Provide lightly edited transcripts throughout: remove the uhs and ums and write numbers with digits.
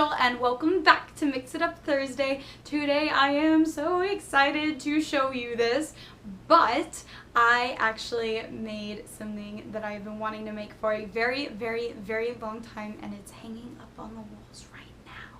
girl and welcome back to Mix It Up Thursday. Today I am so excited to show you this, but I actually made something that I've been wanting to make for a very long time, and it's hanging up on the walls right now.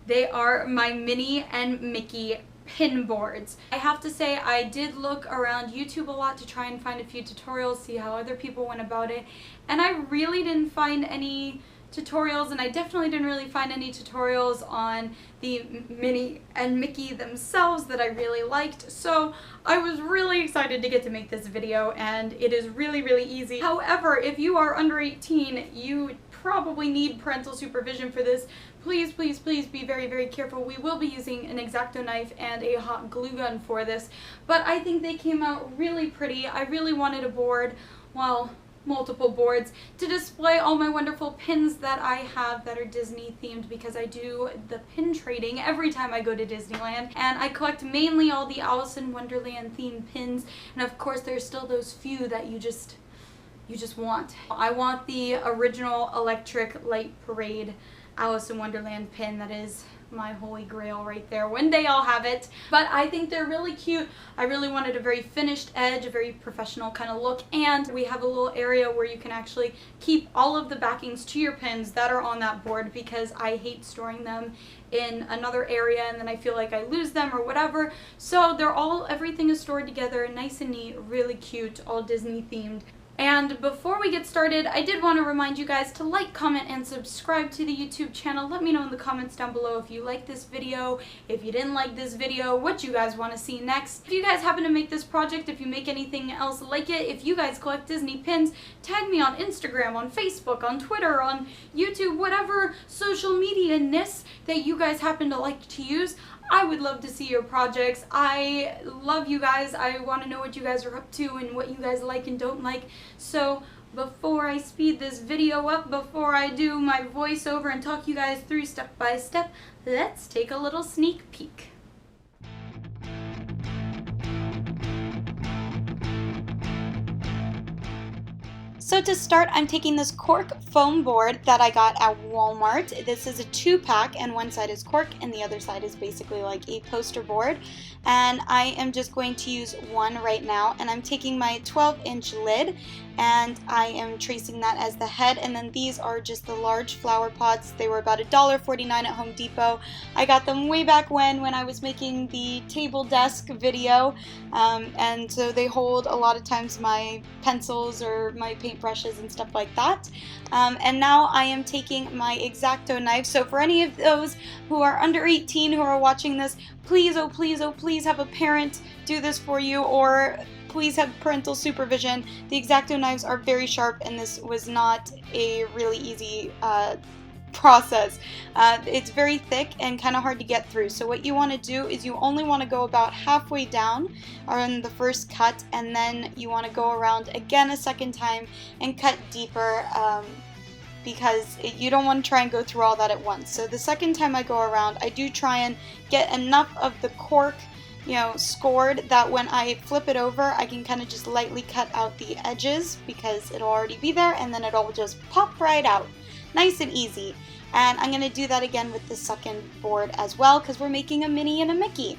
They are my Minnie and Mickey pin boards. I have to say I did look around YouTube a lot to try and find a few tutorials, see how other people went about it, and I really didn't find any tutorials, and I definitely didn't really find any tutorials on the Minnie and Mickey themselves that I really liked. So I was really excited to get to make this video, and it is really easy. However, if you are under 18, you probably need parental supervision for this. Please be very careful. We will be using an Exacto knife and a hot glue gun for this, but I think they came out really pretty. I really wanted a board, well, multiple boards, to display all my wonderful pins that I have that are Disney themed, because I do the pin trading every time I go to Disneyland, and I collect mainly all the Alice in Wonderland themed pins, and of course there's still those few that you just want. I want the original Electric Light Parade Alice in Wonderland pin. That is my holy grail right there. One day I'll have it, but I think they're really cute. I really wanted a very finished edge, a very professional kind of look, and we have a little area where you can actually keep all of the backings to your pins that are on that board, because I hate storing them in another area and then I feel like I lose them or whatever. So everything is stored together, nice and neat, really cute, all Disney themed. And before we get started, I did want to remind you guys to like, comment, and subscribe to the YouTube channel. Let me know in the comments down below if you like this video, if you didn't like this video, what you guys want to see next. If you guys happen to make this project, if you make anything else like it, if you guys collect Disney pins, tag me on Instagram, on Facebook, on Twitter, on YouTube, whatever social media-ness that you guys happen to like to use. I would love to see your projects. I love you guys. I want to know what you guys are up to and what you guys like and don't like. So before I speed this video up, before I do my voiceover and talk you guys through step by step, let's take a little sneak peek. So to start, I'm taking this Cork Foam board that I got at Walmart. This is a 2-pack, and one side is cork and the other side is basically like a poster board. And I am just going to use one right now, and I'm taking my 12-inch lid and I am tracing that as the head, and then these are just the large flower pots. They were about $1.49 at Home Depot. I got them way back when I was making the table desk video, and so they hold a lot of times my pencils or my paintbrushes and stuff like that. And now I am taking my Exacto knife. So for any of those who are under 18 who are watching this, please, oh please have a parent do this for you, or please have parental supervision. The Exacto knives are very sharp, and this was not a really easy process. It's very thick and kind of hard to get through. So what you want to do is you only want to go about halfway down on the first cut, and then you want to go around again a second time and cut deeper, because you don't want to try and go through all that at once. So the second time I go around, I do try and get enough of the cork, scored, that when I flip it over, I can kind of just lightly cut out the edges, because it'll already be there, and then it'll just pop right out. Nice and easy. And I'm going to do that again with the second board as well, because we're making a Minnie and a Mickey.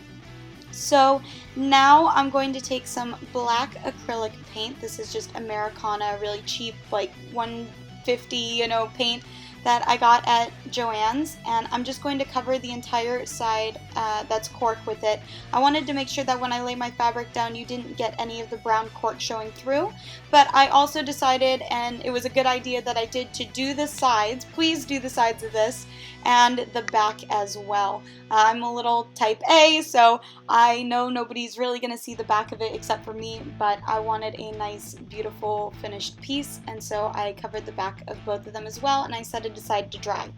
So now I'm going to take some black acrylic paint. This is just Americana, really cheap, like $1.50, paint that I got at Joann's, and I'm just going to cover the entire side that's cork with it. I wanted to make sure that when I lay my fabric down, you didn't get any of the brown cork showing through, but I also decided, and it was a good idea that I did, to do the sides. Please do the sides of this and the back as well. I'm a little type A, so I know nobody's really going to see the back of it except for me, but I wanted a nice, beautiful, finished piece, and so I covered the back of both of them as well, and I set it aside to dry.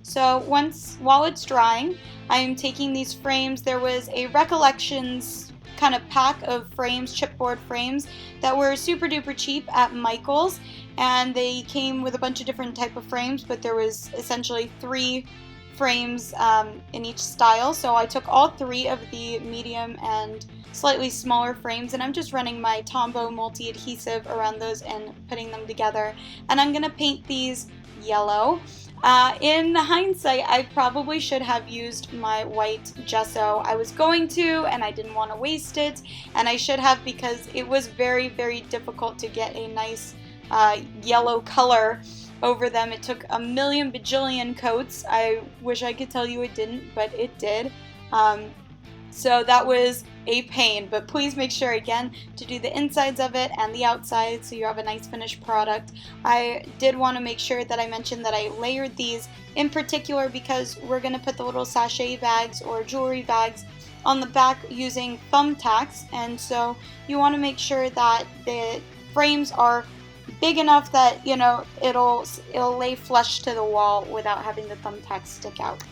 So while it's drying, I'm taking these frames. There was a Recollections kind of pack of frames, chipboard frames, that were super duper cheap at Michael's, and they came with a bunch of different type of frames, but there was essentially 3 frames in each style. So I took all 3 of the medium and slightly smaller frames, and I'm just running my Tombow multi-adhesive around those and putting them together. And I'm going to paint these yellow. In hindsight, I probably should have used my white gesso. I was going to, and I didn't want to waste it, and I should have, because it was very, very difficult to get a nice yellow color over them. It took a million bajillion coats. I wish I could tell you it didn't, but it did. So that was a pain, but please make sure again to do the insides of it and the outside so you have a nice finished product. I did want to make sure that I mentioned that I layered these in particular because we're going to put the little sachet bags or jewelry bags on the back using thumbtacks, and so you want to make sure that the frames are big enough that, you know, it'll lay flush to the wall without having the thumbtacks stick out.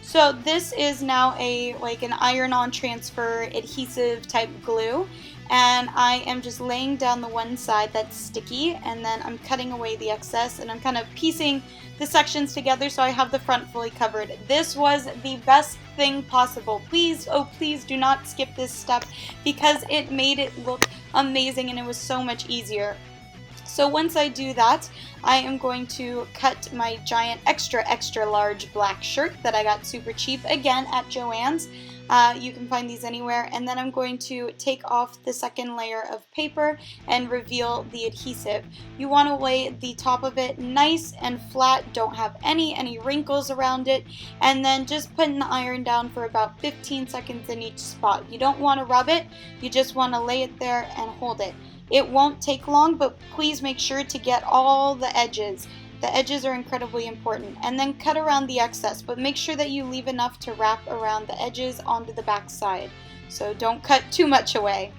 So this is now an iron-on transfer adhesive type glue, and I am just laying down the one side that's sticky, and then I'm cutting away the excess, and I'm kind of piecing the sections together so I have the front fully covered. This was the best thing possible. Please, oh please do not skip this step because it made it look amazing and it was so much easier. So once I do that, I am going to cut my giant extra large black shirt that I got super cheap, again at Joann's. You can find these anywhere. And then I'm going to take off the second layer of paper and reveal the adhesive. You want to lay the top of it nice and flat, don't have any wrinkles around it, and then just putting the iron down for about 15 seconds in each spot. You don't want to rub it, you just want to lay it there and hold it. It won't take long, but please make sure to get all the edges. The edges are incredibly important. And then cut around the excess, but make sure that you leave enough to wrap around the edges onto the back side. So don't cut too much away.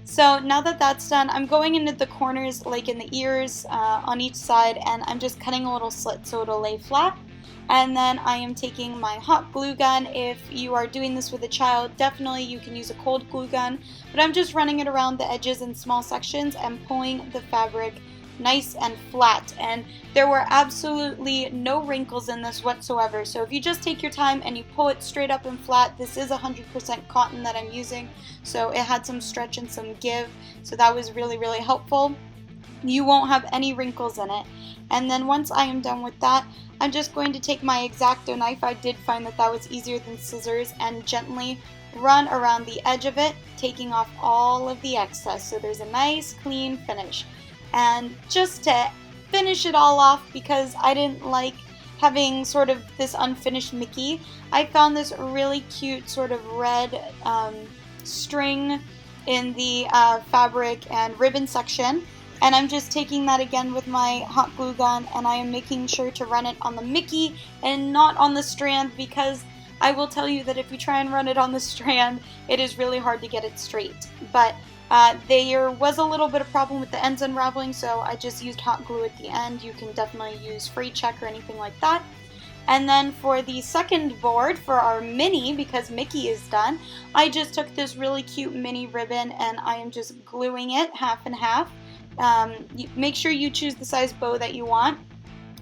So now that that's done, I'm going into the corners, like in the ears on each side, and I'm just cutting a little slit so it'll lay flat. And then I am taking my hot glue gun. If you are doing this with a child, definitely you can use a cold glue gun, but I'm just running it around the edges in small sections and pulling the fabric nice and flat. And there were absolutely no wrinkles in this whatsoever. So if you just take your time and you pull it straight up and flat, this is 100% cotton that I'm using, so it had some stretch and some give, so that was really, really helpful. You won't have any wrinkles in it. And then once I am done with that, I'm just going to take my Exacto knife. I did find that that was easier than scissors, and gently run around the edge of it, taking off all of the excess so there's a nice clean finish. And just to finish it all off, because I didn't like having sort of this unfinished Mickey, I found this really cute sort of red string in the fabric and ribbon section. And I'm just taking that again with my hot glue gun, and I am making sure to run it on the Mickey and not on the strand, because I will tell you that if you try and run it on the strand, it is really hard to get it straight. But there was a little bit of problem with the ends unraveling, so I just used hot glue at the end. You can definitely use free check or anything like that. And then for the second board, for our Minnie, because Mickey is done, I just took this really cute mini ribbon and I am just gluing it half and half. Make sure you choose the size bow that you want.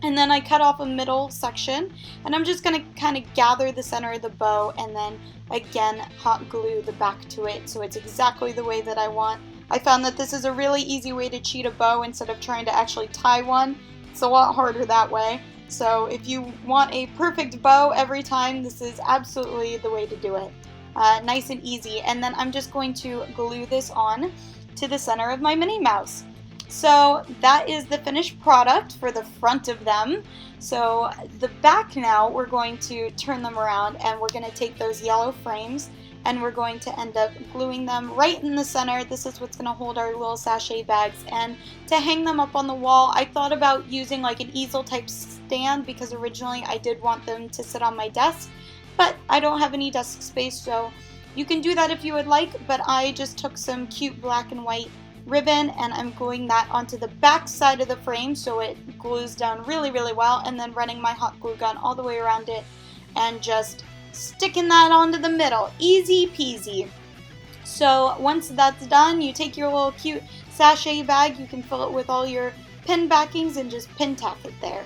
And then I cut off a middle section, and I'm just going to kind of gather the center of the bow and then again hot glue the back to it so it's exactly the way that I want. I found that this is a really easy way to cheat a bow instead of trying to actually tie one. It's a lot harder that way. So if you want a perfect bow every time, this is absolutely the way to do it. Nice and easy. And then I'm just going to glue this on to the center of my Minnie Mouse. So that is the finished product for the front of them. So the back now, we're going to turn them around and we're going to take those yellow frames and we're going to end up gluing them right in the center. This is what's going to hold our little sachet bags. And to hang them up on the wall, I thought about using like an easel type stand because originally I did want them to sit on my desk, but I don't have any desk space, so you can do that if you would like, but I just took some cute black and white ribbon and I'm gluing that onto the back side of the frame so it glues down really, really well, and then running my hot glue gun all the way around it and just sticking that onto the middle. Easy peasy. So once that's done, you take your little cute sachet bag, you can fill it with all your pin backings and just pin tack it there.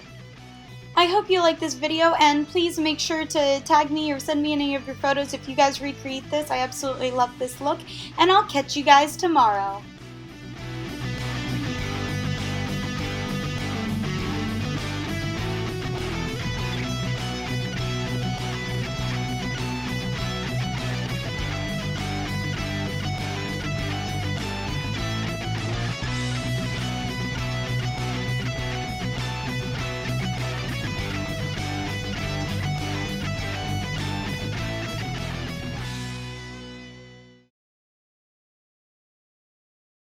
I hope you like this video, and please make sure to tag me or send me any of your photos if you guys recreate this. I absolutely love this look, and I'll catch you guys tomorrow.